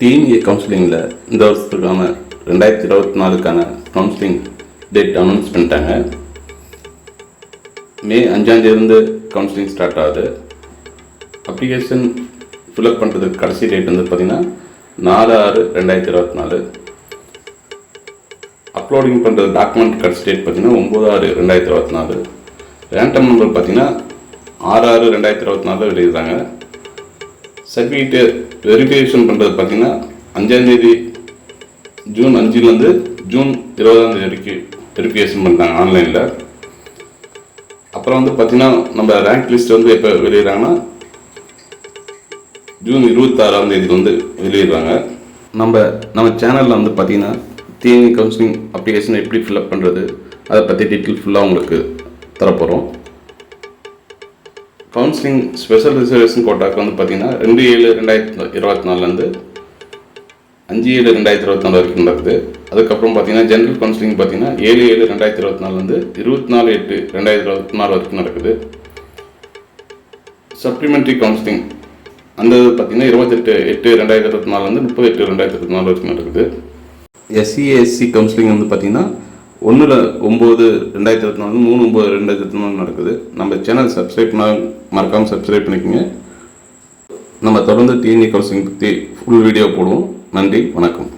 DNA கவுன்சிலிங்கில் இந்த வருஷத்துக்கான 2024க்கான கவுன்சிலிங் டேட் அனௌன்ஸ் பண்ணிட்டாங்க. மே 5 கவுன்சிலிங் ஸ்டார்ட் ஆகுது. அப்ளிகேஷன் ஃபில்அப் பண்ணுறதுக்கு கடைசி டேட் வந்து பார்த்திங்கன்னா 4/6/2024. அப்லோடிங் பண்ணுறது டாக்குமெண்ட் கடைசி டேட் பார்த்திங்கன்னா 9/6/2024. ரேண்டம் நம்பர் பார்த்திங்கன்னா 6/6/2024 வெளியிடுறாங்க. சர்டிஃபிகேட் வெரிஃபிகேஷன் பண்ணுறது பார்த்திங்கன்னா 5 ஜூன் 5 ஜூன் 20 வரைக்கும் வெரிஃபிகேஷன் பண்ணுறாங்க ஆன்லைனில். அப்புறம் வந்து பார்த்திங்கன்னா நம்ம ரேங்க் லிஸ்ட் வந்து எப்போ வெளியிடுறாங்கன்னா ஜூன் 26 வெளியிடுறாங்க. நம்ம சேனலில் வந்து பார்த்திங்கன்னா டிஎன்ஏ கவுன்சிலிங் அப்ளிகேஷன் எப்படி ஃபில்அப் பண்ணுறது அதை பற்றி டீட்டெயில் ஃபுல்லாக உங்களுக்கு தரப்போகிறோம். கவுன்சிலிங் ஸ்பெஷல் ரிசர்வேஷன் கோட்டாக்கு வந்து பார்த்திங்கன்னா 2/7/2024 5/7/2024 வரைக்கும் நடக்குது. அதுக்கப்புறம் பார்த்திங்கன்னா ஜென்ரல் கவுன்சிலிங் பார்த்திங்கன்னா 7/7/2024 24/8/2024 வரைக்கும் நடக்குது. சப்ளிமெண்ட்ரி கவுன்சிலிங் அந்த பார்த்திங்கன்னா 28/8/2024 30/8/2024 வரைக்கும் நடக்குது. SC/SC கவுன்சிலிங் வந்து பார்த்திங்கன்னா 1/9/2024 3/9/2024 நடக்குது. நம்ம சேனல் சப்ஸ்கிரைப் மறக்காமல் சப்ஸ்கிரைப் பண்ணிக்கோங்க. நம்ம தொடர்ந்து டிஎன்ஏ கவுன்சிலிங் பற்றி ஃபுல் வீடியோ போடுவோம். நன்றி, வணக்கம்.